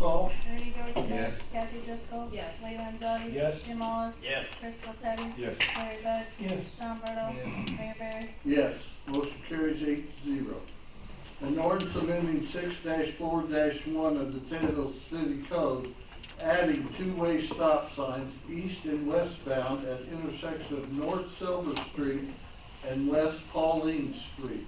call. Ernie Dorchenez. Yes. Kathy Driscoll. Yes. Lee Landzadi. Yes. Jim Olive. Yes. Crystal Teddy. Yes. Larry Bud. Yes. Sean Burdell. Yes. Mayor Barry. Yes. Motion carries 8-0. An ordinance amending 6-4-1 of the Taylorville City Code, adding two-way stop signs east and westbound at intersection of North Silver Street and West Pauline Street.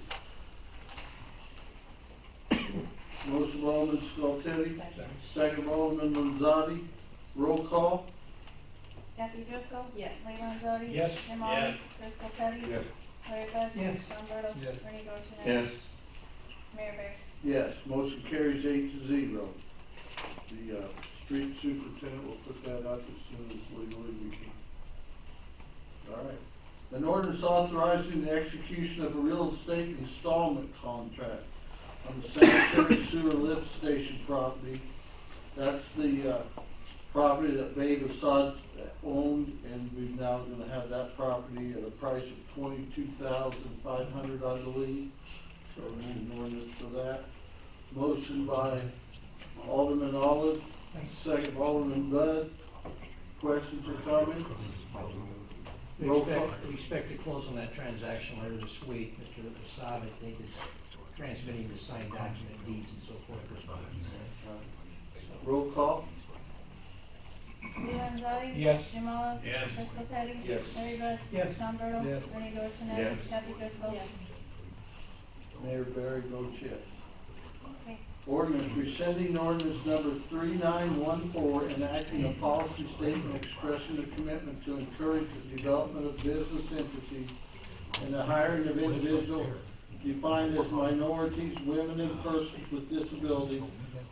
Motion by Alderman Skoltedi, second by Alderman Landzadi. Roll call. Kathy Driscoll. Yes. Lee Landzadi. Yes. Jim Olive. Crystal Teddy. Yes. Larry Bud. Yes. Sean Burdell. Yes. Ernie Dorchenez. Yes. Mayor Barry. Yes, motion carries 8-0. The street superintendent will put that up as soon as legally we can. All right. An ordinance authorizing the execution of a real estate installment contract on the sanitary sewer lift station property. That's the property that Babe Assad owned, and we're now going to have that property at a price of $22,500, I believe. So we need an ordinance for that. Motion by Alderman Olive, second by Alderman Bud. Questions or comments? We expect to close on that transaction later this week. Mr. Assad, I think, is transmitting the signed document, deeds and so forth. Roll call. Lee Landzadi. Yes. Jim Olive. Yes. Crystal Teddy. Yes. Larry Bud. Yes. Sean Burdell. Yes. Ernie Dorchenez. Yes. Kathy Driscoll. Yes. Mayor Barry votes yes. Okay. Ordinance rescinding ordinance number 3914, enacting a policy statement expressing a commitment to encourage the development of business entities and the hiring of individuals defined as minorities, women, and persons with disabilities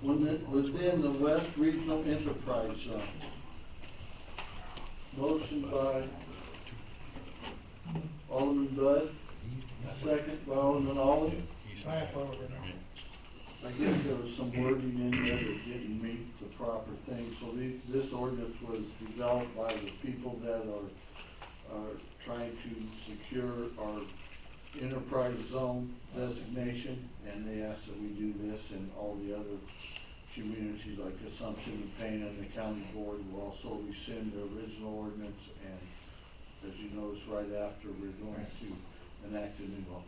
within the West Regional Enterprise Zone. Motion by Alderman Bud, second by Alderman Olive. I guess there was some wording in there that didn't meet the proper thing, so this ordinance was developed by the people that are trying to secure our enterprise zone designation, and they asked that we do this, and all the other communities like Assumption and Payne and the county board will also rescind the original ordinance, and as you notice right after, we're going to enact a new one.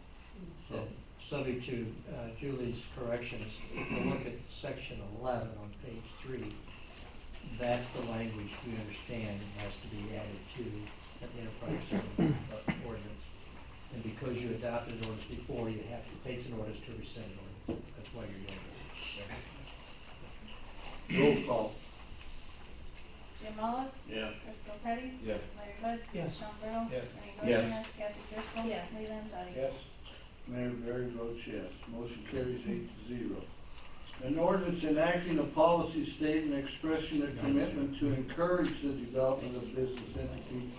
So. Subject to Julie's corrections, if you look at section 11 on page 3, that's the language we understand has to be added to an enterprise zone ordinance. And because you adopted an ordinance before, you have to take an ordinance to rescind an ordinance. That's why you're doing it. Roll call. Jim Olive. Yeah. Crystal Teddy. Yes. Larry Bud. Yes. Sean Burdell. Yes. Ernie Yes. Dorchenez. Kathy Driscoll. Yes. Lee Landzadi. Yes. Mayor Barry votes yes. Motion carries 8-0. An ordinance enacting a policy statement expressing a commitment to encourage the development of business entities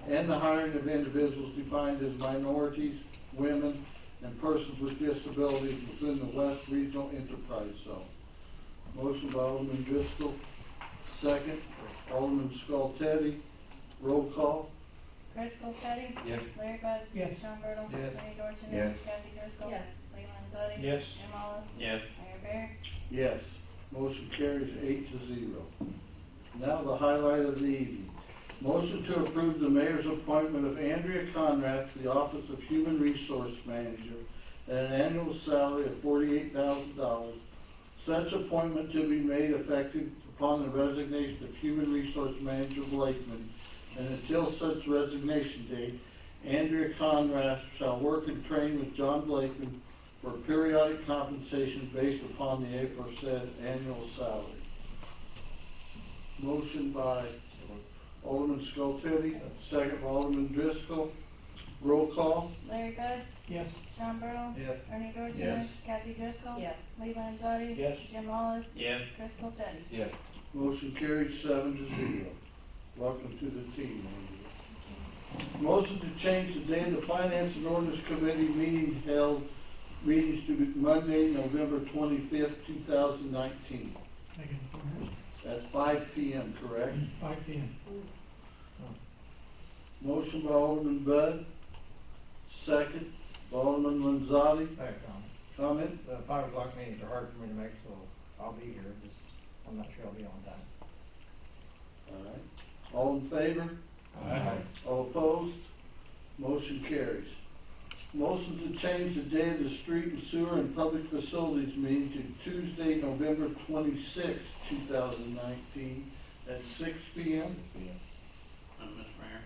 and the hiring of individuals defined as minorities, women, and persons with disabilities within the West Regional Enterprise Zone. Motion by Alderman Driscoll, second. Alderman Skoltedi. Roll call. Crystal Teddy. Yes. Larry Bud. Yes. Sean Burdell. Yes. Ernie Dorchenez. Yes. Kathy Driscoll. Yes. Lee Landzadi. Yes. Jim Olive. Yes. Mayor Barry. Yes. Motion carries 8-0. Now the highlight of the evening. Motion to approve the mayor's appointment of Andrea Conrad to the Office of Human Resource Manager at an annual salary of $48,000. Such appointment to be made effective upon the resignation of Human Resource Manager Blakeman, and until such resignation date, Andrea Conrad shall work and train with John Blakeman for periodic compensation based upon the aforesaid annual salary. Motion by Alderman Skoltedi, second by Alderman Driscoll. Roll call. Larry Bud. Yes. Sean Burdell. Yes. Ernie Dorchenez. Yes. Kathy Driscoll. Yes. Lee Landzadi. Yes. Jim Olive. Yes. Crystal Teddy. Yes. Motion carried 7-0. Welcome to the team, Andrea. Motion to change the day of the Finance and Ordinance Committee meetings to be Monday, November 25th, 2019. At 5 p.m., correct? 5 p.m. Motion by Alderman Bud, second by Alderman Landzadi. I have a comment. Comment? The 5 o'clock meetings are hard for me to make, so I'll be here. Just I'm not sure I'll be on time. All right. All in favor? Aye. All opposed? Motion carries. Motion to change the day of the street and sewer and public facilities meeting to Tuesday, November 26, 2019 at 6 p.m. Mr. Mayor,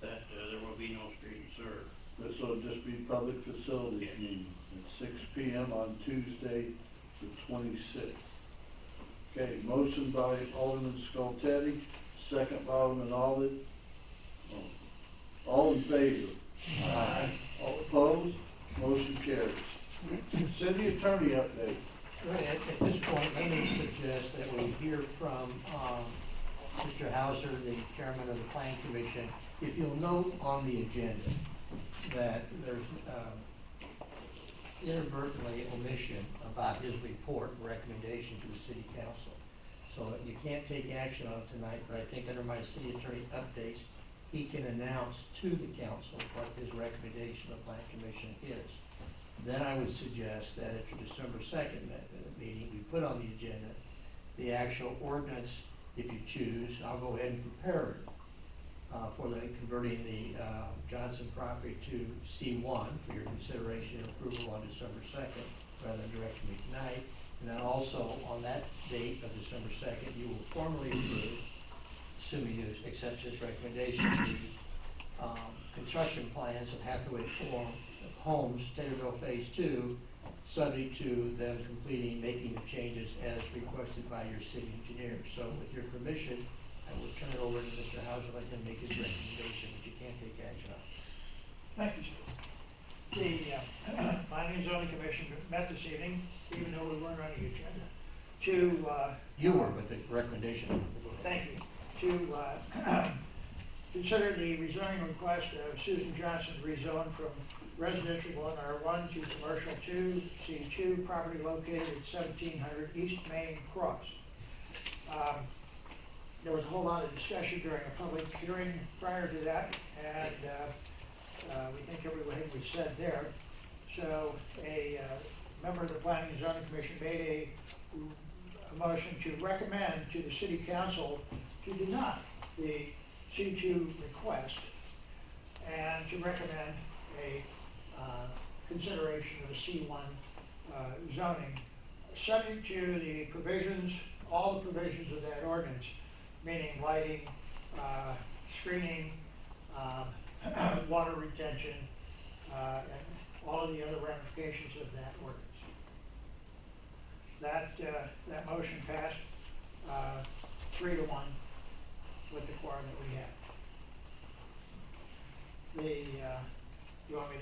that there will be no street and sewer. This will just be public facilities meeting at 6 p.m. on Tuesday, the 26th. Okay, motion by Alderman Skoltedi, second by Alderman Olive. All in favor? Aye. All opposed? Motion carries. City Attorney update. Right, at this point, let me suggest that we hear from Mr. Hauser, the chairman of the Planning Commission. If you'll note on the agenda that there's inadvertently omission about his report and recommendation to the city council. So you can't take action on it tonight, but I think under my city attorney updates, he can announce to the council what his recommendation of the Planning Commission is. Then I would suggest that at your December 2nd meeting, we put on the agenda the actual ordinance, if you choose. I'll go ahead and prepare it for the converting the Johnson property to C1 for your consideration and approval on December 2nd, rather than directing me tonight. And then also on that date of December 2nd, you will formally approve, assuming you accept his recommendation, the construction plans of Hathaway Homes, Taylorville Phase 2, subject to them making the changes as requested by your city engineer. So with your permission, I will turn it over to Mr. Hauser, let him make his recommendation, but you can't take action on it. Thank you, sir. The Planning and Zoning Commission met this evening, even though we weren't on the agenda, to You were, but the recommendation. thank you, to consider the rezoning request of Susan Johnson to rezone from residential 1R1 to commercial 2, C2, property located at 1700 East Main Cross. There was a whole lot of discussion during a public hearing prior to that, and we think everything was said there. So a member of the Planning and Zoning Commission made a motion to recommend to the City Council to deny the C2 request and to recommend a consideration of a C1 zoning, subject to the provisions, all the provisions of that ordinance, meaning lighting, screening, water retention, and all of the other ramifications of that ordinance. That motion passed 3-1 with the quorum that we have. You want me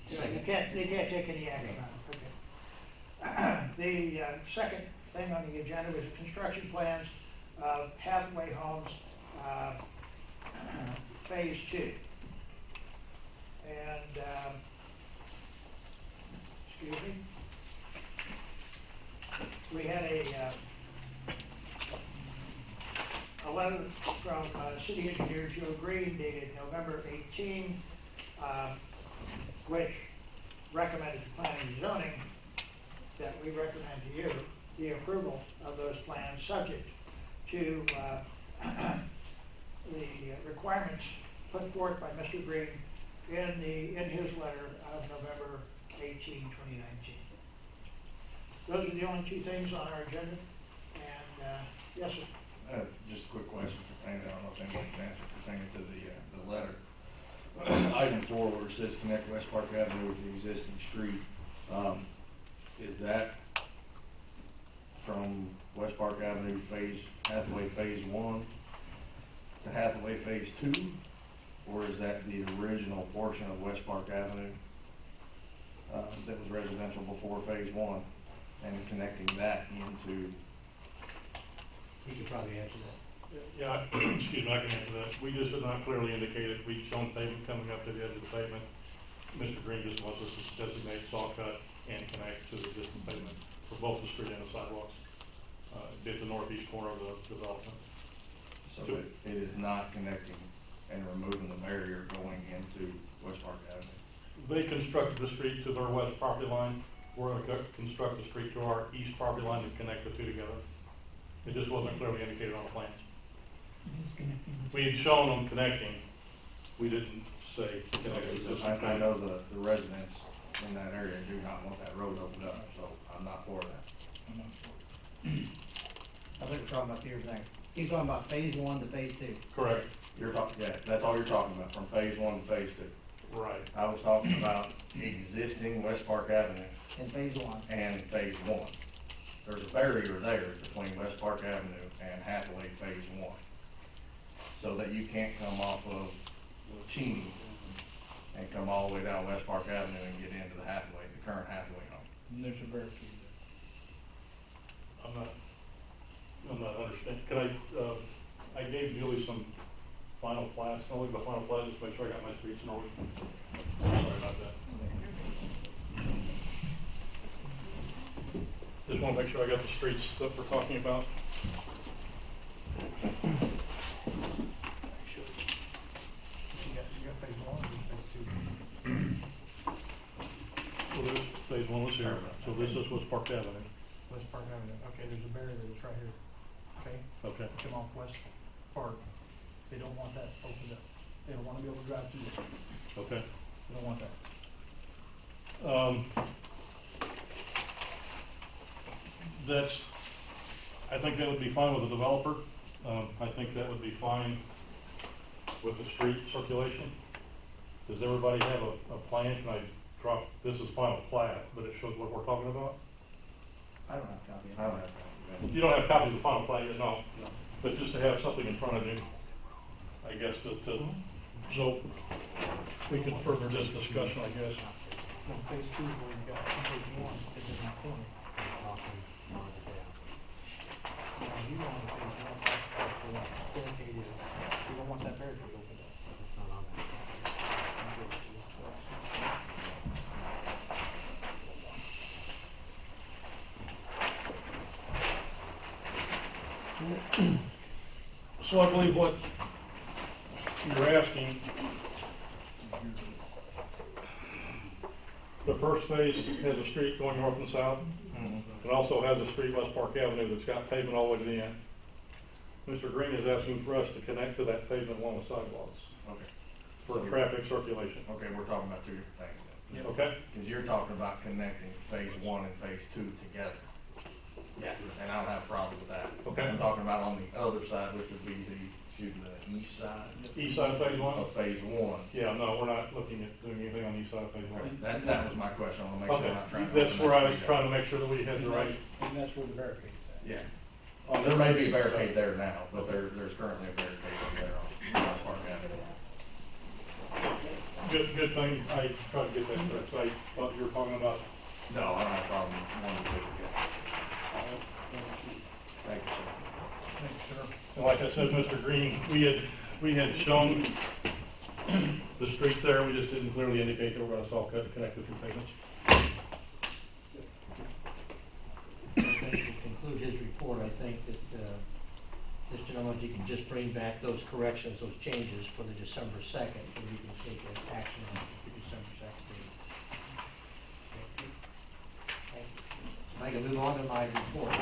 to? Second. They can't take any action on it. Okay. The second thing on the agenda was the construction plans of Hathaway Homes Phase 2. And, excuse me, we had a letter from City Engineer Joe Green dated November 18, which recommended to Planning and Zoning that we recommend to you the approval of those plans subject to the requirements put forth by Mr. Green in his letter of November 18, 2019. Those are the only two things on our agenda. And yes, sir. Just a quick question pertaining, I don't know if anyone can answer, pertaining to the letter. Item 4, where it says connect West Park Avenue with the existing street, is that from West Park Avenue Hathaway Phase 1 to Hathaway Phase 2? Or is that the original portion of West Park Avenue that was residential before Phase 1 and connecting that into? You could probably answer that. Yeah, excuse me, I can answer that. We just did not clearly indicate it. We've shown pavement coming up to the edge of the pavement. Mr. Green just wants us to designate saw cut and connect to the existing pavement for both the street and the sidewalks at the northeast corner of the development. So it is not connecting and removing the barrier going into West Park Avenue? They constructed the street to their west property line. We're going to construct the street to our east property line to connect the two together. It just wasn't clearly indicated on the plans. We had shown them connecting, we didn't say connecting. I know the residents in that area do not want that road opened up, so I'm not for that. I think we're talking about the years next. He's talking about phase 1 to phase 2. Correct. You're talking, yeah, that's all you're talking about, from phase 1 to phase 2. Right. I was talking about existing West Park Avenue In phase 1. and phase 1. There's a barrier there between West Park Avenue and Hathaway phase 1. So that you can't come off of Cheney and come all the way down West Park Avenue and get into the Hathaway, the current Hathaway home. And there's a barricade I'm not understanding. I gave Julie some final plats. I'll look at the final plats, just make sure I got my streets in order. Sorry about that. Just want to make sure I got the streets that we're talking about. You got phase 1 and phase 2. So this, phase 1 was here, so this is West Park Avenue. West Park Avenue, okay, there's a barrier that's right here, okay? Okay. Come off West Park, they don't want that opened up. They don't wanna be able to drive through there. Okay. They don't want that. That's, I think that would be fine with the developer. I think that would be fine with the street circulation. Does everybody have a plan? Can I drop, this is final plat, but it shows what we're talking about? I don't have a copy of it. I don't have that. You don't have copies of the final plat yet, no. But just to have something in front of you, I guess, so we can further this discussion, I guess. No, phase 2 is where you got phase 1, it's in that corner. Now, you want the phase 1, that's where that barricade is. You don't want that barricade opened up. It's not on that. So I believe what you're asking, the first phase has a street going north and south. It also has a street, West Park Avenue, that's got pavement all the way to the end. Mr. Green is asking for us to connect to that pavement along the sidewalks Okay. for traffic circulation. Okay, we're talking about two different things then. Okay? Because you're talking about connecting phase 1 and phase 2 together. Yeah. And I don't have a problem with that. Okay. I'm talking about on the other side, which would be the east side East side of phase 1? of phase 1. Yeah, no, we're not looking at doing anything on the east side of phase 1. That was my question. I want to make sure Okay, I'm not trying to. that's where I was trying to make sure that we had the right. And that's where the barricade is at. Yeah. There may be a barricade there now, but there's currently a barricade over there on West Park Avenue. Good thing I tried to get that correct, so I thought you were talking about. No, I don't have a problem with 1 and 2 together. Thank you, sir. Thanks, sir. And like I said, Mr. Green, we had shown the street there, we just didn't clearly indicate that we're gonna saw cut connect the two pavements. I think to conclude his report, I think that this gentleman, if he can just bring back those corrections, those changes for the December 2nd, and we can take an action on the December 2nd date. Okay. I can move on to my report. A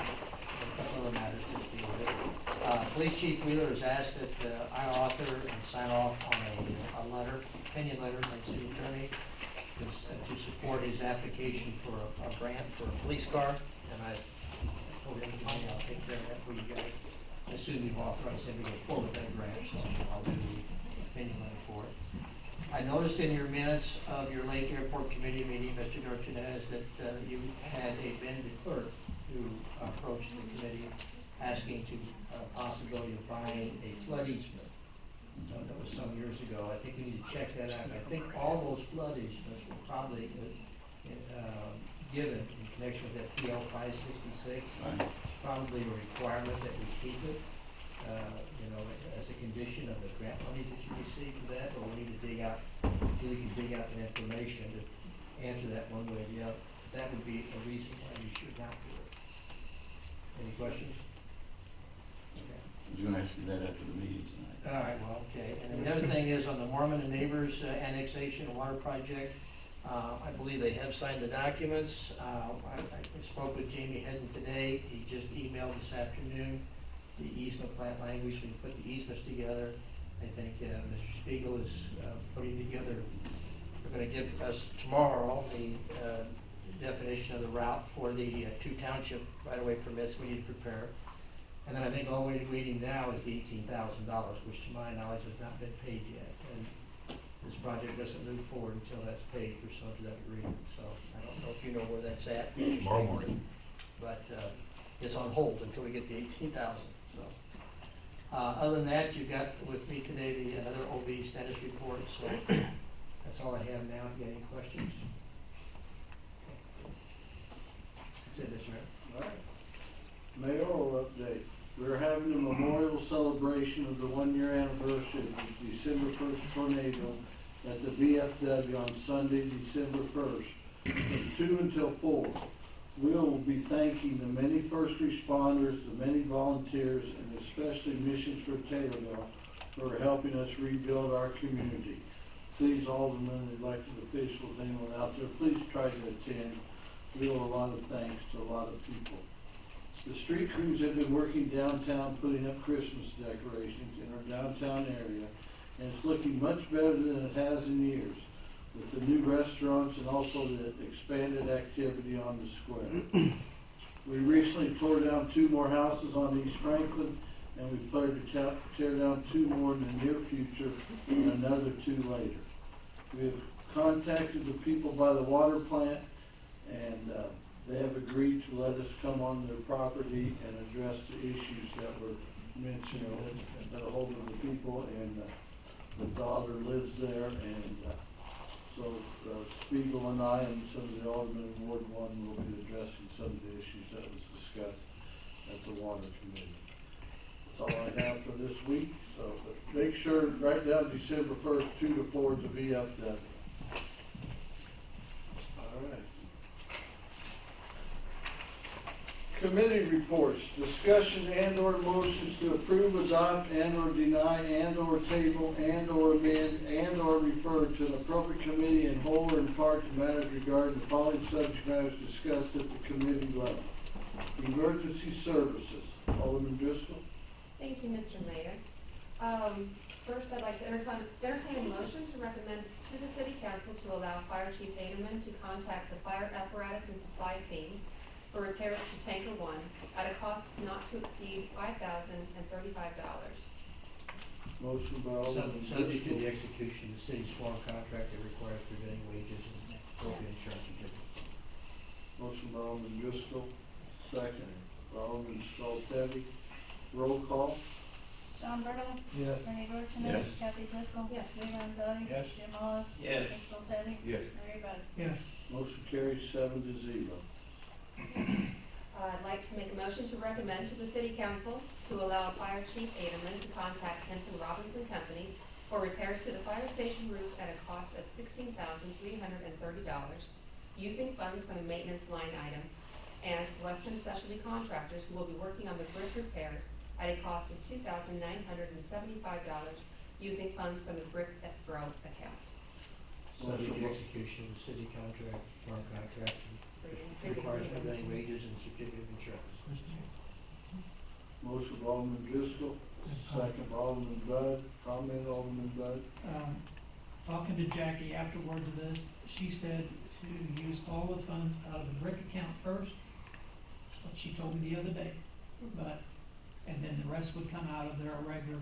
couple other matters to deal with. Police Chief Wheeler has asked that I author and sign off on a letter, opinion letter by the city attorney to support his application for a grant for a police car. And I told him tonight I'll take care of that for you guys. As soon as you've authorized him to go forward with that grant, so I'll do the opinion letter for it. I noticed in your minutes of your Lake Airport Committee meeting, Mr. Dorchenez, that you had a vendor clerk who approached the committee asking to possibility of buying a flood easement. That was some years ago. I think we need to check that out. I think all those flood easements were probably given in connection with that PL 566. Probably a requirement that we keep it, as a condition of the grant money that you receive for that, or we need to dig out, Julie can dig out the information to answer that one way or the other. That would be a reason why you should not do it. Any questions? Okay. I was gonna ask you that after the meeting tonight. All right, well, okay. And then the other thing is on the Mormon and Neighbors annexation water project, I believe they have signed the documents. I spoke with Jamie Hedden today. He just emailed this afternoon the easement plan language. We put the easements together. I think Mr. Spiegel is putting together, they're going to give us tomorrow the definition of the route for the 2 township right-of-way permits we need to prepare. And then I think all we're waiting now is the $18,000, which to my knowledge has not been paid yet. And this project doesn't move forward until that's paid pursuant to that agreement. So I don't know if you know where that's at. Tomorrow morning. But it's on hold until we get the 18,000. So other than that, you've got with me today the other OB status report. So that's all I have now. If you got any questions? That's it, Mr. Mayor. All right. Mayoral update. We're having a memorial celebration of the 1-year anniversary of the December 1st tornado at the VFW on Sunday, December 1st, from 2 until 4. We'll be thanking the many first responders, the many volunteers, and especially Missions for Taylorville for helping us rebuild our community. Please, aldermen and elected officials, anyone out there, please try to attend. We owe a lot of thanks to a lot of people. The street crews have been working downtown putting up Christmas decorations in our downtown area, and it's looking much better than it has in years, with the new restaurants and also the expanded activity on the square. We recently tore down 2 more houses on East Franklin, and we plan to tear down 2 more in the near future and another 2 later. We have contacted the people by the water plant, and they have agreed to let us come on their property and address the issues that were mentioned, get a hold of the people, and the daughter lives there, and so Spiegel and I and some of the aldermen in Ward 1 will be addressing some of the issues that was discussed at the water committee. That's all I have for this week, so make sure, write down December 1st, 2 to 4 at the VFW. All right. Committee reports, discussion and/or motions to approve, adopt, and/or deny, and/or table, and/or amend, and/or refer to an appropriate committee in whole or in part to matters regarding the following subject matters discussed at the committee level. Emergency services. Alderman Driscoll. Thank you, Mr. Mayor. First, I'd like to entertain a motion to recommend to the City Council to allow Fire Chief Aderman to contact the fire apparatus and supply team for repairs to Tanker 1 at a cost not to exceed $5,035. Motion by Alderman Subject to the Driscoll. execution of the city's form contract that requires prevailing wages and appropriate insurance certificates. Motion by Alderman Driscoll, second by Alderman Skoltedi. Roll call. Sean Burdell. Yes. Bernie Dorchenez. Yes. Kathy Driscoll. Yes. Lee Landzadi. Yes. Jim Olive. Yes. Crystal Teddy. Yes. Larry Bud. Yes. Motion carries 7-0. I'd like to make a motion to recommend to the City Council to allow Fire Chief Aderman to contact Henson Robinson Company for repairs to the fire station roof at a cost of $16,330, using funds from the maintenance line item, and Western Specialty Contractors, who will be working on the brick repairs at a cost of $2,975, using funds from the brick escrow account. Subject to execution of the city contract, form contract, and requires prevailing wages and certificate of insurance. Motion by Alderman Driscoll, second by Alderman Bud. Comment, Alderman Bud. Talking to Jackie afterwards of this, she said to use all the funds out of the brick account first. That's what she told me the other day. And then the rest would come out of their regular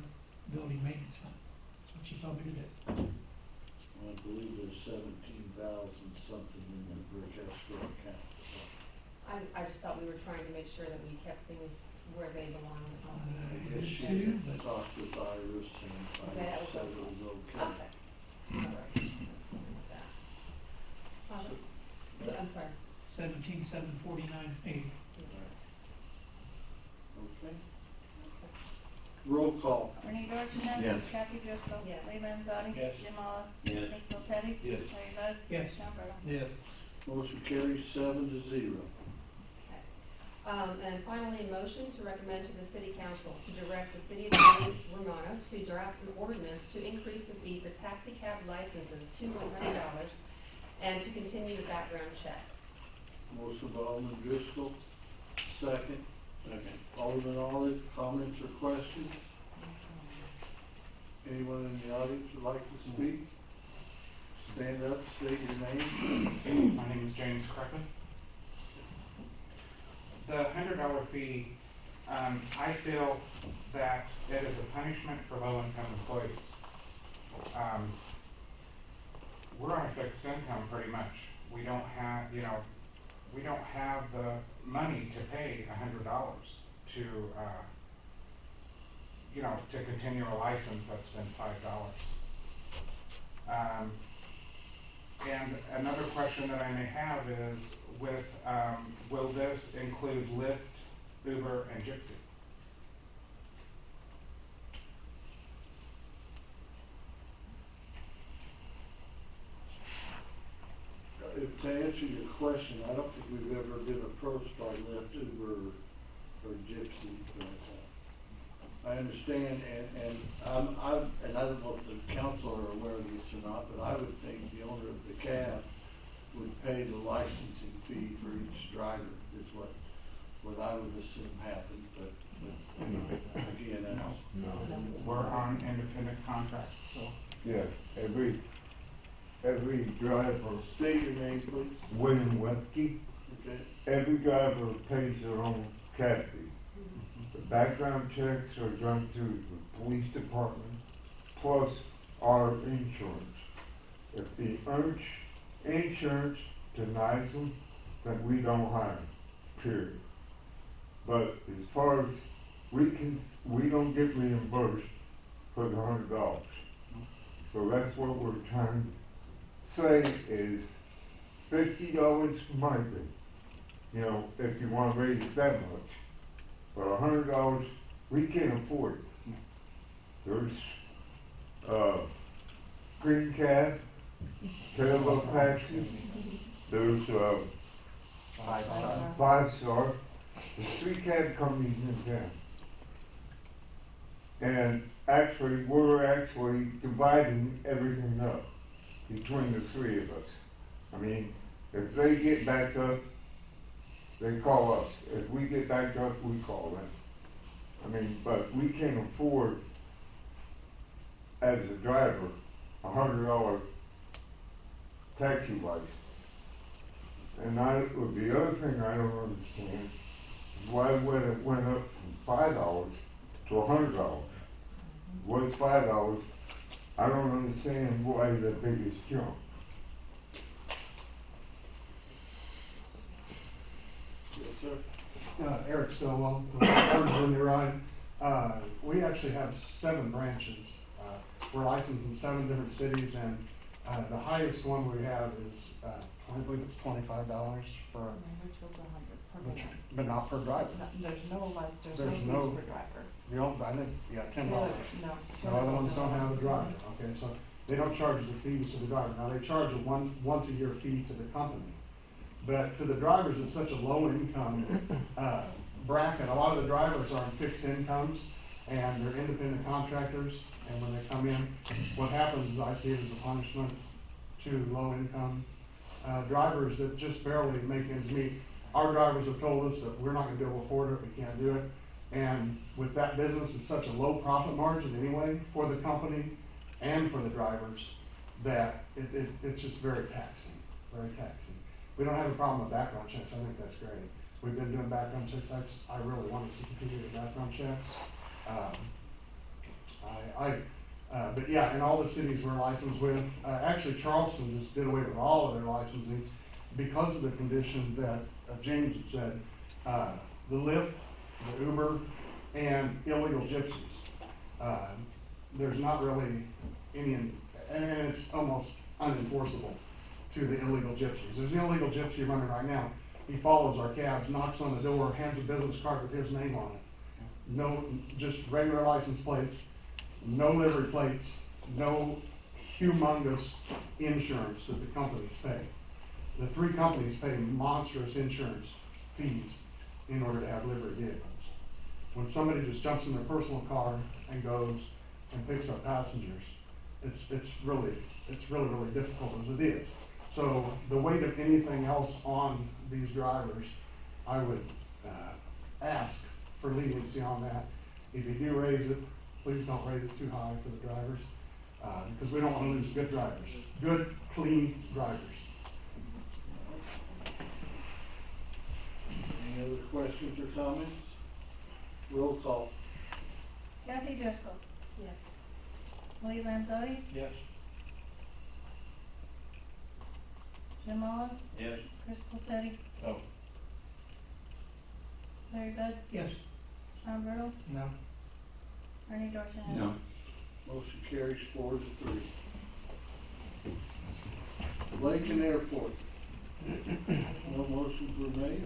building maintenance fund. That's what she told me to do. I believe there's 17,000 something in the brick escrow account. I just thought we were trying to make sure that we kept things where they belong. I guess she Two, but- talked with Iris and Okay, that Iris was said it was okay. Okay. All right. I'm sorry. 17,749.80. Okay. Roll call. Bernie Dorchenez. Yes. Kathy Driscoll. Yes. Lee Landzadi. Yes. Jim Olive. Yes. Crystal Teddy. Yes. Larry Bud. Yes. Sean Burdell. Yes. Motion carries 7-0. And finally, a motion to recommend to the City Council to direct the City of Romano to draft an ordinance to increase the fee for taxi cab licenses to $100 and and to continue the background checks. Motion by Alderman Driscoll, second. Second. Alderman Olive, comments or questions? Anyone in the audience would like to speak? Stand up, state your name. My name is James Kreppen. The $100 fee, I feel that it is a punishment for low-income employees. We're on a fixed income pretty much. We don't have, we don't have the money to pay $100 to, to continue a license that's been $5. And another question that I may have is with, will this include Lyft, Uber, and Gypsy? To answer your question, I don't think we've ever been approached by Lyft, Uber, or Gypsy. But I understand, and I don't know if the council are aware of this or not, but I would think the owner of the cab would pay the licensing fee for each driver, is what I would assume happened, but again, that's. We're on independent contracts, so. Yeah, every driver, State your name, please. William Webke, Okay. every driver pays their own cab fee. The background checks are done through the police department, plus our insurance. If the insurance denies them, then we don't hire them, period. But as far as we don't get reimbursed for the $100. So that's what we're trying to say is $50 might be, if you want to raise it that much. But $100, we can't afford it. There's Green Cab, Taylorville Taxi, there's Five Star. There's 3 cab companies in town. And actually, we're actually dividing everything up between the 3 of us. I mean, if they get backed up, they call us. If we get backed up, we call them. I mean, but we can't afford, as a driver, $100 taxi license. And the other thing I don't understand is why when it went up from $5 to $100. What's $5? I don't understand why the biggest jump. Yes, sir. Eric Stowell, on your ride. We actually have 7 branches. We're licensed in 7 different cities, and the highest one we have is, I believe it's $25 for, Which was 100 per day. but not per driver. There's no There's fees no- per driver. I think, yeah, $10. No. The other ones don't have a driver, okay, so they don't charge the fees to the driver. Now, they charge a once a year fee to the company. But to the drivers, it's such a low income bracket. A lot of the drivers are on fixed incomes and they're independent contractors. And when they come in, what happens is I see it as a punishment to low income drivers that just barely make ends meet. Our drivers have told us that we're not gonna be able to afford it, we can't do it. And with that business, it's such a low profit margin anyway for the company and for the drivers that it's just very taxing, very taxing. We don't have a problem with background checks. I think that's great. We've been doing background checks. I really want to see continued background checks. But yeah, in all the cities we're licensed with, actually Charleston just did away with all of their licensing because of the condition that James had said, the Lyft, the Uber, and illegal gypsies. There's not really any, and it's almost unenforceable to the illegal gypsies. There's an illegal gypsy running right now. He follows our cabs, knocks on the door, hands a business card with his name on it. No, just regular license plates, no livery plates, no humongous insurance that the companies pay. The 3 companies pay monstrous insurance fees in order to have livery vehicles. When somebody just jumps in their personal car and goes and picks up passengers, it's really difficult as it is. So the weight of anything else on these drivers, I would ask for leniency on that. If you do raise it, please don't raise it too high for the drivers, because we don't want to lose good drivers, good, clean drivers. Any other questions or comments? Roll call. Kathy Driscoll, Yes. Lee Landzadi, Yes. Jim Mullin, Yes. Chris Popetti, No. Larry Bud, Yes. Sean Burdell, No. Ernie Dorchenez. No. Motion carries 4-3. Lake and Airport. No motions were made.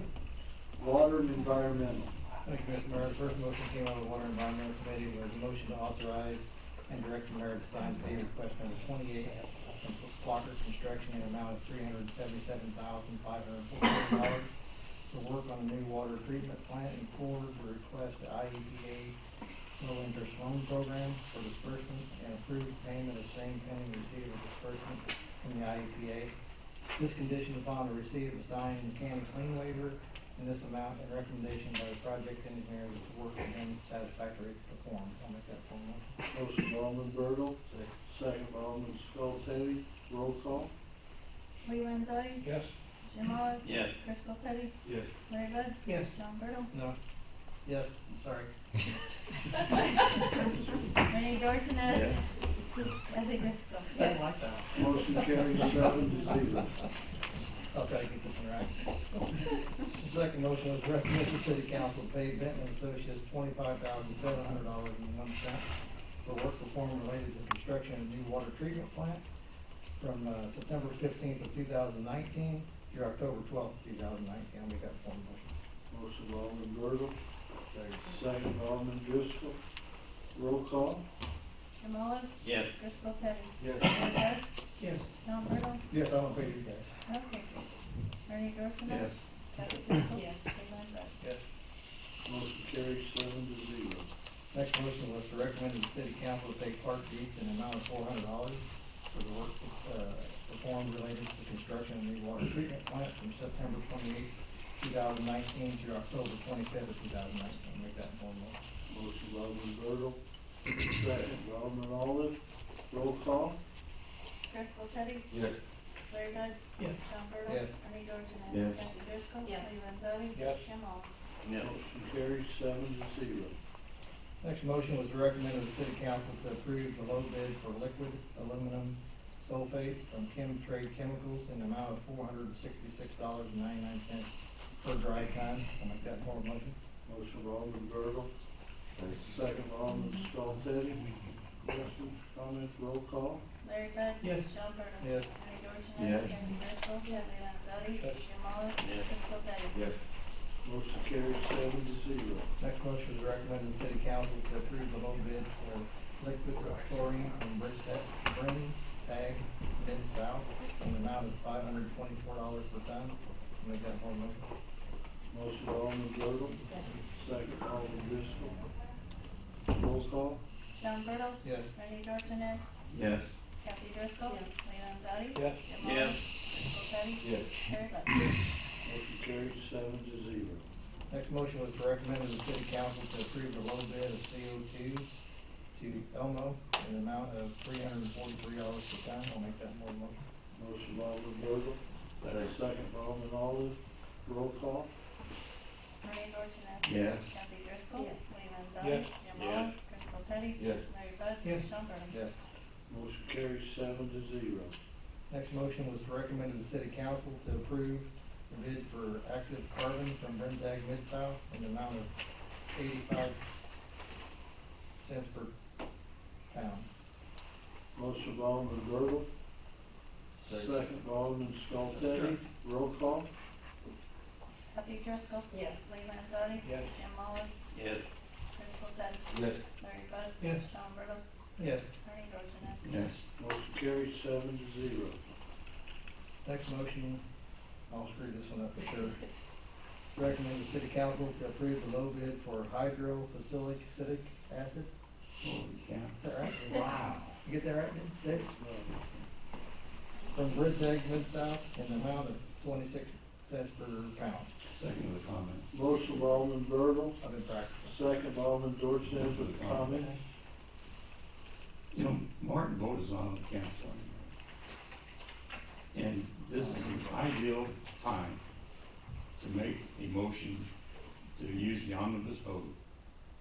Water and Environmental. Thank you, Mr. Mayor. The first motion came out of the Water and Environmental Committee, was a motion to authorize and direct the mayor to sign pay request number 28 from Blocker Construction in an amount of $377,514 to work on a new water treatment plant and forward the request to IEPA low interest loan program for disbursement and approved payment of same pending receipt of disbursement from the IEPA. This condition upon the receipt of a signed mechanic lien waiver in this amount and recommendation by the project engineer that the work has been satisfactorily performed. I'll make that formal motion. Motion by Alderman Bertle, second by Alderman Skoltedi. Roll call. Lee Landzadi, Yes. Jim Mullin, Yes. Chris Popetti, Yes. Larry Bud, Yes. Sean Burdell, No. Yes, sorry. Ernie Dorchenez, Kathy Driscoll. I didn't like that. Motion carries 7-0. I'll try to get this one right. The second motion was to recommend the city council pay Benton and Associates $25,700.01 for work performed related to construction of a new water treatment plant from September 15th of 2019 through October 12th of 2019. I'll make that formal motion. Motion by Alderman Bertle, second by Alderman Driscoll. Roll call. Jim Mullin, Yes. Chris Popetti, Yes. Larry Bud, Yes. Sean Burdell, Yes, I want to pay these guys. okay. Ernie Dorchenez. Yes. Kathy Driscoll. Yes. Lee Landzadi. Yes. Motion carries 7-0. Next motion was to recommend to the city council to pay Park Beach an amount of $400 for the work performed related to the construction of a new water treatment plant from September 28th, 2019 through October 25th of 2019. Make that formal motion. Motion by Alderman Bertle, second by Alderman Olive. Roll call. Chris Popetti, Yes. Larry Bud, Yes. Sean Burdell, Yes. Ernie Dorchenez. Yes. Kathy Driscoll. Yes. Lee Landzadi. Yes. Jim Mullin. Yes. Motion carries 7-0. Next motion was to recommend to the city council to approve the low bid for liquid aluminum sulfate from Chem Trade Chemicals in the amount of $466.99 per dry ton. I'll make that formal motion. Motion by Alderman Bertle, second by Alderman Skoltedi. Questions, comments, roll call. Larry Bud. Yes. Sean Burdell. Yes. Ernie Dorchenez. Yes. Kathy Driscoll. Lee Landzadi. Yes. Jim Mullin. Yes. Chris Popetti. Yes. Motion carries 7-0. Next motion is recommended the city council to approve the low bid for liquid chlorine from Bring Tag Mid-South in the amount of $524 per ton. Make that formal motion. Motion by Alderman Bertle, second by Alderman Driscoll. Roll call. Sean Burdell. Yes. Ernie Dorchenez. Yes. Kathy Driscoll. Yes. Lee Landzadi. Yes. Jim Mullin. Yes. Chris Popetti. Yes. Larry Bud. Motion carries 7-0. Next motion was to recommend to the city council to approve the low bid of CO2 to Elmo in the amount of $343 per ton. I'll make that formal motion. Motion by Alderman Bertle, second by Alderman Olive. Roll call. Ernie Dorchenez. Yes. Kathy Driscoll. Yes. Lee Landzadi. Yes. Jim Mullin. Chris Popetti. Yes. Larry Bud. Yes. Sean Burdell. Yes. Motion carries 7-0. Next motion was to recommend to the city council to approve the bid for active carbon from Brentag Mid-South in the amount of 85 cents per pound. Motion by Alderman Bertle, second by Alderman Skoltedi. Roll call. Kathy Driscoll. Yes. Lee Landzadi. Yes. Jim Mullin. Yes. Chris Popetti. Yes. Larry Bud. Yes. Sean Burdell. Yes. Ernie Dorchenez. Yes. Motion carries 7-0. Next motion, I'll screw this one up for sure. Recommend the city council to approve the low bid for hydrophilic acetic acid. Holy cow. Is that right? Wow. You get that right, Dave? from Bridgegg Mid-South in the amount of 26 cents per pound. Second with a comment. Motion by Alderman Bertle, I've been practicing. second by Alderman Dorsones with a comment. You know, Martin Vogt is on the council anymore. And this is the ideal time to make a motion to use the omnibus vote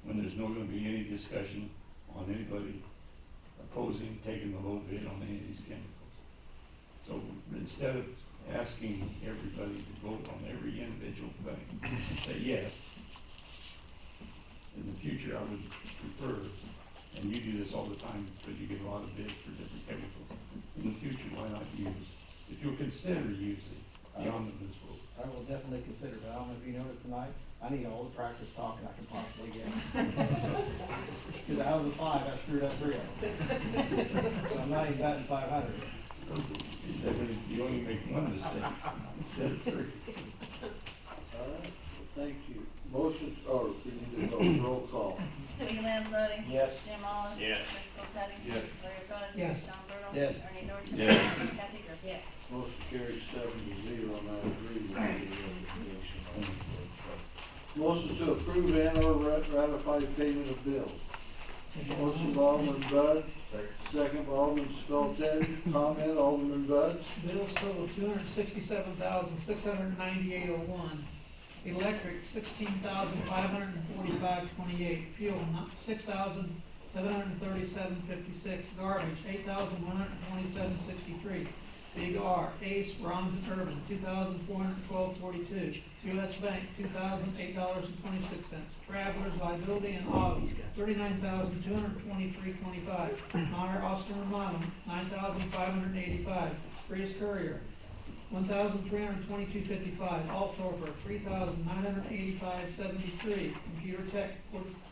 when there's not gonna be any discussion on anybody opposing taking the low bid on any of these chemicals. So instead of asking everybody to vote on every individual thing, and say yes, in the future, I would prefer, and you do this all the time, because you get a lot of bids for different chemicals. In the future, why not use, if you'll consider using the omnibus vote? I will definitely consider it. I don't know if you noticed tonight, I need all the practice talking I can possibly get. Because out of the 5, I screwed up 3 of them. So I'm not even batting 500. See, that way you only make one mistake instead of 3. All right, well, thank you. Motion, oh, we need to vote, roll call. Lee Landzadi. Yes. Jim Olive. Yes. Chris Popetti. Yes. Larry Bud. Yes. Sean Bertle. Yes. Ernie Dorchenez. Yes. Kathy Griffin. Yes. Motion carries 7-0, and I agree with the recommendation. Motion to approve and/or ratify payment of bills. Motion by Alderman Bud, second by Alderman Skoltedi. Comment, Alderman Bud? Bills total $267,698.01. Electric, $16,545.28. Fuel, $6,737.56. Garbage, $8,127.63. Big R, Ace, Bronze and Urban, $2,412.42. US Bank, $2,008.26. Travelers, Liability and Auto, $39,223.25. Meyer, Austin Romano, $9,585. Breeze Courier, $1,322.55. Altorfer, $3,985.73. Computer Tech,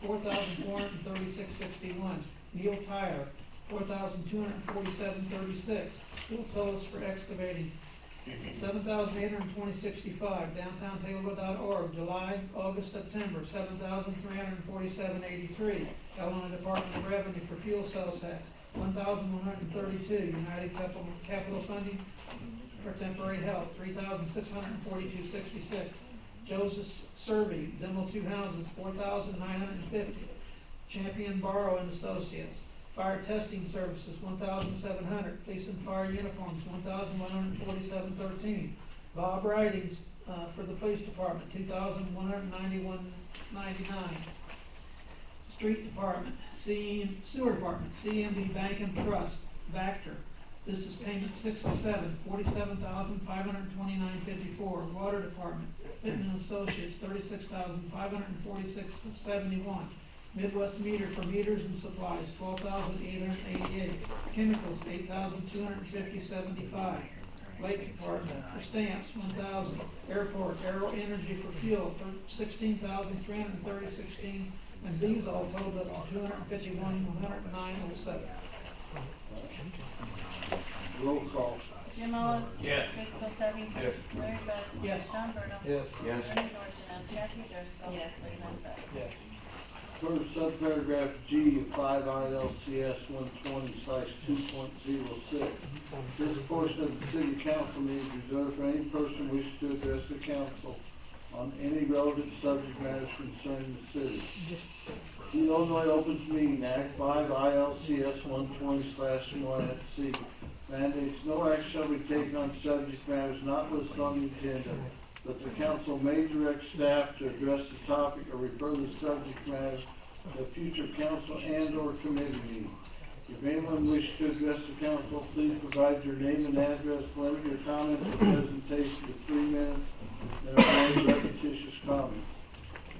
$4,436.61. Neil Tire, $4,247.36. Bill Tullis for excavating, $7,820.65. Downtown Taylorville.org, July, August, September, $7,347.83. Illinois Department of Revenue for fuel sales tax, $1,132. United Capital Funding for temporary help, $3,642.66. Joseph Survey, demo 2 houses, $4,950. Champion Borrow and Associates. Fire testing services, $1,700. Police and fire uniforms, $1,147.13. Bob Writings for the police department, $2,191.99. Street department, sewer department, CMB Bank and Trust, Vector. This is payment 6 of 7, $47,529.54. Water department, Pittman Associates, $36,546.71. Midwest Meter for meters and supplies, $12,888. Chemicals, $8,250.75. Lake Department for stamps, $1,000. Airport, Aero Energy for fuel, $16,330.16. And these all totaled up to $251,109.07. Roll call. Jim Olive. Yes. Chris Popetti. Yes. Larry Bud. Yes. Sean Bertle. Yes. Yes. Ernie Dorchenez. Kathy Driscoll. Yes. Lee Landzadi. Yes. First subparagraph G of 5 ILCS 120/2.06. This portion of the city council meeting is reserved for any person wishing to address the council on any relevant subject matters concerning the city. The Illinois Opens Meeting Act 5 ILCS 120/1 mandates no action shall be taken on subject matters not listed on the agenda, but the council may direct staff to address the topic or refer the subject matter to a future council and/or committee meeting. If anyone wishes to address the council, please provide your name and address. Limit your comments or presentation to 3 minutes. There are no repetitious comments.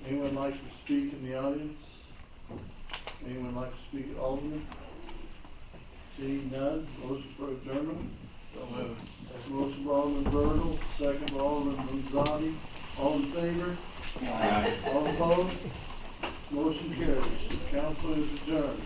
Anyone like to speak in the audience? Anyone like to speak at Alderman? Seeing none, motion for adjournment. Motion by Alderman Bertle, second by Alderman Landzadi. All in favor? Aye. All opposed? Motion carries. Council is adjourned.